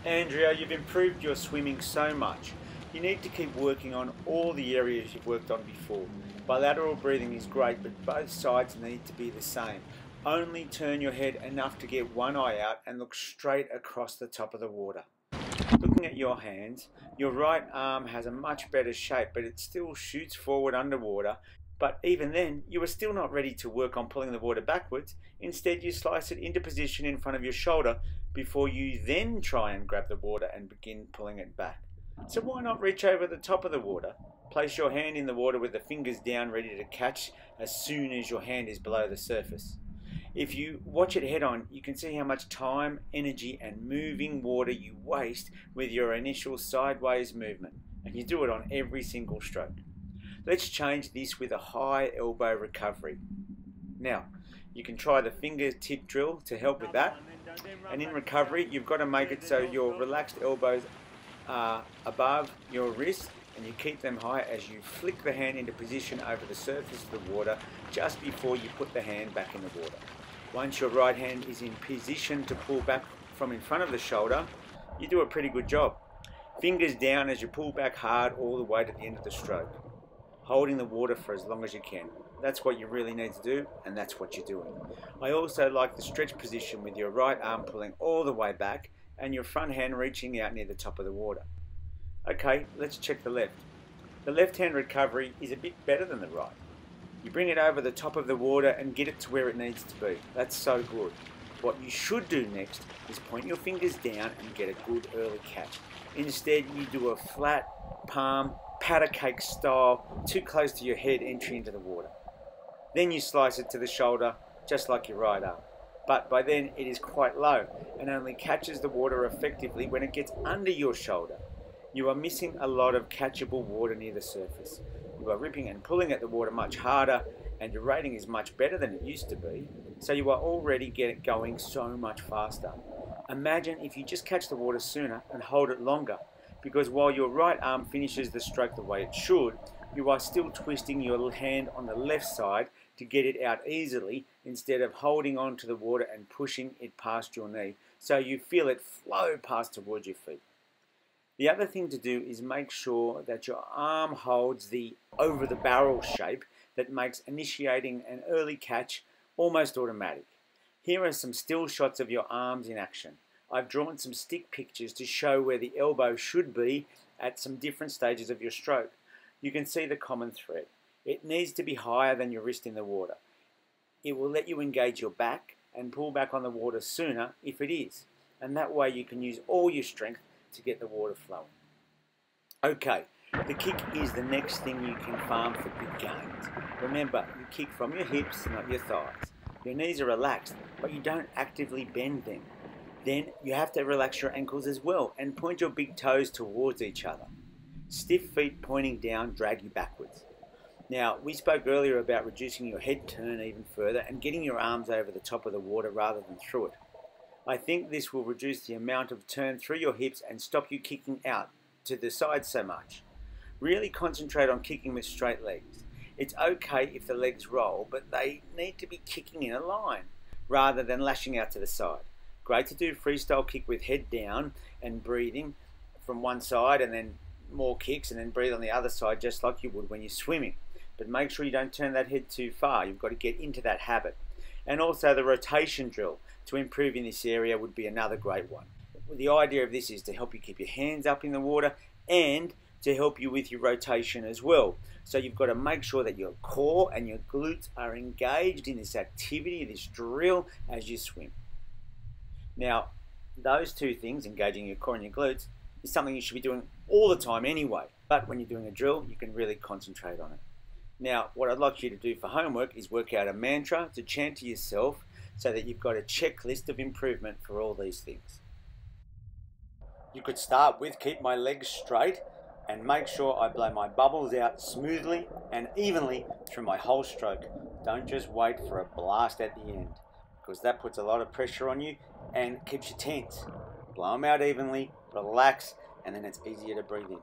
Andrea, you've improved your swimming so much. You need to keep working on all the areas you've worked on before. Bilateral breathing is great, but both sides need to be the same. Only turn your head enough to get one eye out and look straight across the top of the water. Looking at your hands, your right arm has a much better shape, but it still shoots forward underwater. But even then, you are still not ready to work on pulling the water backwards. Instead, you slice it into position in front of your shoulder before you then try and grab the water and begin pulling it back. So why not reach over the top of the water, place your hand in the water with the fingers down ready to catch as soon as your hand is below the surface. If you watch it head on, you can see how much time, energy and moving water you waste with your initial sideways movement, and you do it on every single stroke. Let's change this with a high elbow recovery. Now, you can try the fingertip drill to help with that. And in recovery, you've got to make it so your relaxed elbows are above your wrist, and you keep them high as you flick the hand into position over the surface of the water just before you put the hand back in the water. Once your right hand is in position to pull back from in front of the shoulder, you do a pretty good job. Fingers down as you pull back hard all the way to the end of the stroke, holding the water for as long as you can. That's what you really need to do, and that's what you're doing. I also like the stretch position with your right arm pulling all the way back and your front hand reaching out near the top of the water. Okay, let's check the left. The left hand recovery is a bit better than the right. You bring it over the top of the water and get it to where it needs to be. That's so good. What you should do next is point your fingers down and get a good early catch. Instead, you do a flat palm, powder cake style, too close to your head entry into the water. Then you slice it to the shoulder, just like your right arm. But by then it is quite low and only catches the water effectively when it gets under your shoulder. You are missing a lot of catchable water near the surface. You are ripping and pulling at the water much harder, and your rating is much better than it used to be, so you are already going so much faster. Imagine if you just catch the water sooner and hold it longer, because while your right arm finishes the stroke the way it should, you are still twisting your hand on the left side to get it out easily instead of holding on to the water and pushing it past your knee so you feel it flow past towards your feet. The other thing to do is make sure that your arm holds the over the barrel shape that makes initiating an early catch almost automatic. Here are some still shots of your arms in action. I've drawn some stick pictures to show where the elbow should be at some different stages of your stroke. You can see the common thread. It needs to be higher than your wrist in the water. It will let you engage your back and pull back on the water sooner if it is. And that way you can use all your strength to get the water flowing. Okay, the kick is the next thing you can farm for big gains. Remember, you kick from your hips, not your thighs. Your knees are relaxed, but you don't actively bend them. Then you have to relax your ankles as well and point your big toes towards each other. Stiff feet pointing down drag you backwards. Now, we spoke earlier about reducing your head turn even further and getting your arms over the top of the water rather than through it. I think this will reduce the amount of turn through your hips and stop you kicking out to the side so much. Really concentrate on kicking with straight legs. It's okay if the legs roll, but they need to be kicking in a line rather than lashing out to the side. Great to do freestyle kick with head down and breathing from one side and then more kicks and then breathe on the other side just like you would when you're swimming. But make sure you don't turn that head too far. You've got to get into that habit. And also the rotation drill to improve in this area would be another great one. The idea of this is to help you keep your hands up in the water and to help you with your rotation as well. So you've got to make sure that your core and your glutes are engaged in this activity, this drill, as you swim. Now, those two things, engaging your core and your glutes, is something you should be doing all the time anyway. But when you're doing a drill, you can really concentrate on it. Now, what I'd like you to do for homework is work out a mantra to chant to yourself so that you've got a checklist of improvement for all these things. You could start with keep my legs straight and make sure I blow my bubbles out smoothly and evenly through my whole stroke. Don't just wait for a blast at the end, because that puts a lot of pressure on you and keeps you tense. Blow them out evenly, relax, and then it's easier to breathe in.